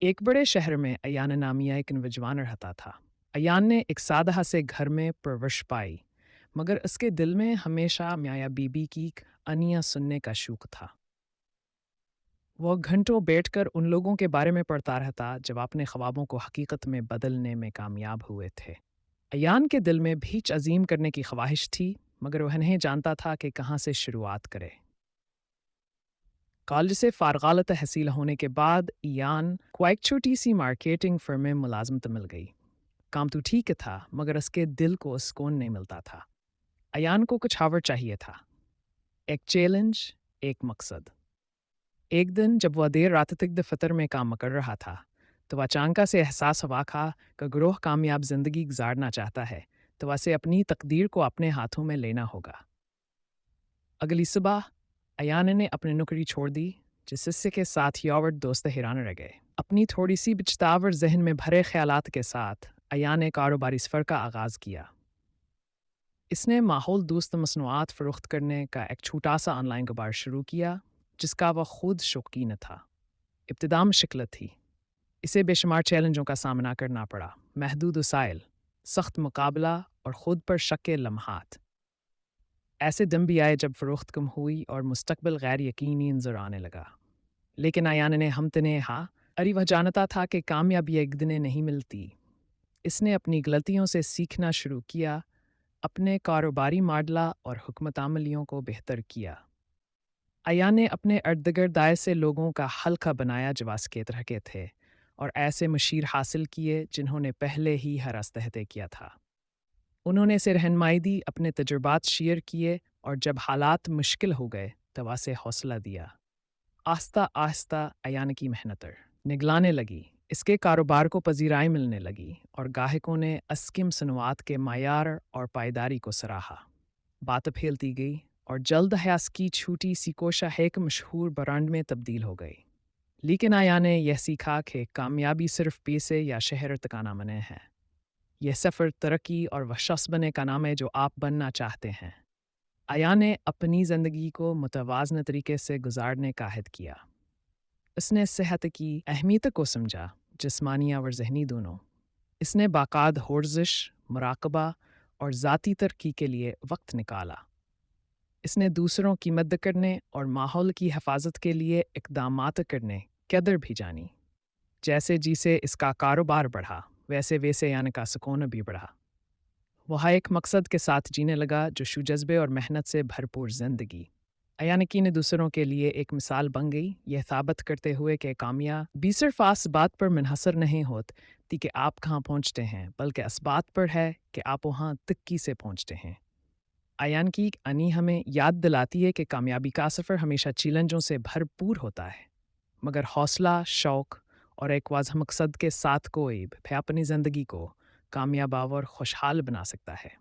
एक बड़े शहर में अयान नामिया एक नौजवान रहता था। अयान ने एक सादा से घर में परवरिश पाई, मगर उसके दिल में हमेशा माया बीबी की अनिया सुनने का शौक था। वह घंटों बैठकर उन लोगों के बारे में पढ़ता रहता जब अपने ख्वाबों को हकीकत में बदलने में कामयाब हुए थे। अयान के दिल में भीच अजीम करने की ख्वाहिश थी, मगर वह नहीं जानता था कि कहाँ से शुरुआत करे। कॉलेज से फ़ारग़ात तहसील होने के बाद इयान को एक छोटी सी मार्केटिंग फर्म में मुलाजमत मिल गई। काम तो ठीक था, मगर उसके दिल को सुकून नहीं मिलता था। अयान को कुछ और चाहिए था, एक चैलेंज, एक मकसद। एक दिन जब वह देर रात तक दफ्तर में काम कर रहा था, तो अचानक से एहसास हुआ था कि ग्रोह कामयाब ज़िंदगी गुजारना चाहता है, तो उसे अपनी तकदीर को अपने हाथों में लेना होगा। अगली सुबह अयान ने अपनी नौकरी छोड़ दी, जिससे के साथ यावर दोस्त हैरान रह गए। अपनी थोड़ी सी बिचतावर जहन में भरे ख्यालात के साथ अयान ने कारोबारी सफ़र का आगाज़ किया। इसने माहौल दोस्त मसनूआत फ़रोख्त करने का एक छोटा सा ऑनलाइन कारोबार शुरू किया, जिसका वह खुद शौकीन था। इब्तिदा मुश्किल थी, इसे बेशुमार चैलेंजों का सामना करना पड़ा। महदूद वसाइल, सख्त मुकाबला और ख़ुद पर शक के लम्हात। ऐसे दिन भी आए जब फ़रोख्त कम हुई और मुस्तकबिल गैर यकीनी नज़र आने लगा। लेकिन अयान ने हमतने हाँ, अरे वह जानता था कि कामयाबी एक दिन नहीं मिलती। इसने अपनी गलतियों से सीखना शुरू किया, अपने कारोबारी माडला और हुकमत अमलियों को बेहतर किया। अयान ने अपने अर्द-गिर्द आए से लोगों का हल्का बनाया जो वास्केत रखे थे, और ऐसे मशीर हासिल किए जिन्होंने पहले ही हरास्तहते किया था। उन्होंने से रहनुमाई दी, अपने तजुर्बात शेयर किए, और जब हालात मुश्किल हो गए तो वासे हौसला दिया। आस्ता आस्ता अयान की मेहनत निगलाने लगी, इसके कारोबार को पजीराई मिलने लगी, और गाहकों ने अस्किम सनवात के मायार और पायदारी को सराहा। बात फैलती गई, और जल्द हयास की छोटी सी कोशा एक मशहूर ब्रांड में तब्दील हो गई। लेकिन अयान ने यह सीखा कि कामयाबी सिर्फ पैसे या शहरत का नाम नहीं है। यह सफ़र तरक्की और वह शख्स बने का नाम है जो आप बनना चाहते हैं। अयान ने अपनी ज़िंदगी को मुतवाज़न तरीके से गुजारने का अहद किया। उसने सेहत की अहमियत को समझा, जिस्मानी और ज़हनी दोनों। इसने बाकायदा वर्जिश, मुराकबा और ज़ाती तरक्की के लिए वक्त निकाला। इसने दूसरों की मदद करने और माहौल की हिफाजत के लिए इक़दामात करने कदर भी जानी। जैसे जैसे इसका कारोबार बढ़ा, वैसे वैसे यानी का सुकून भी बढ़ा। वह एक मकसद के साथ जीने लगा, जो जज्बे और मेहनत से भरपूर ज़िंदगी। अयानकी ने दूसरों के लिए एक मिसाल बन गई, यह साबित करते हुए कि कामयाबी सिर्फ आस बात पर मुनहसर नहीं होती कि आप कहाँ पहुँचते हैं, बल्कि इस बात पर है कि आप वहाँ तिक्की से पहुँचते हैं। अयान की अनी हमें याद दिलाती है कि कामयाबी का सफ़र हमेशा चैलेंजों से भरपूर होता है, मगर हौसला, शौक़ और एक वाज़ह मकसद के साथ कोई भी अपनी ज़िंदगी को कामयाब और खुशहाल बना सकता है।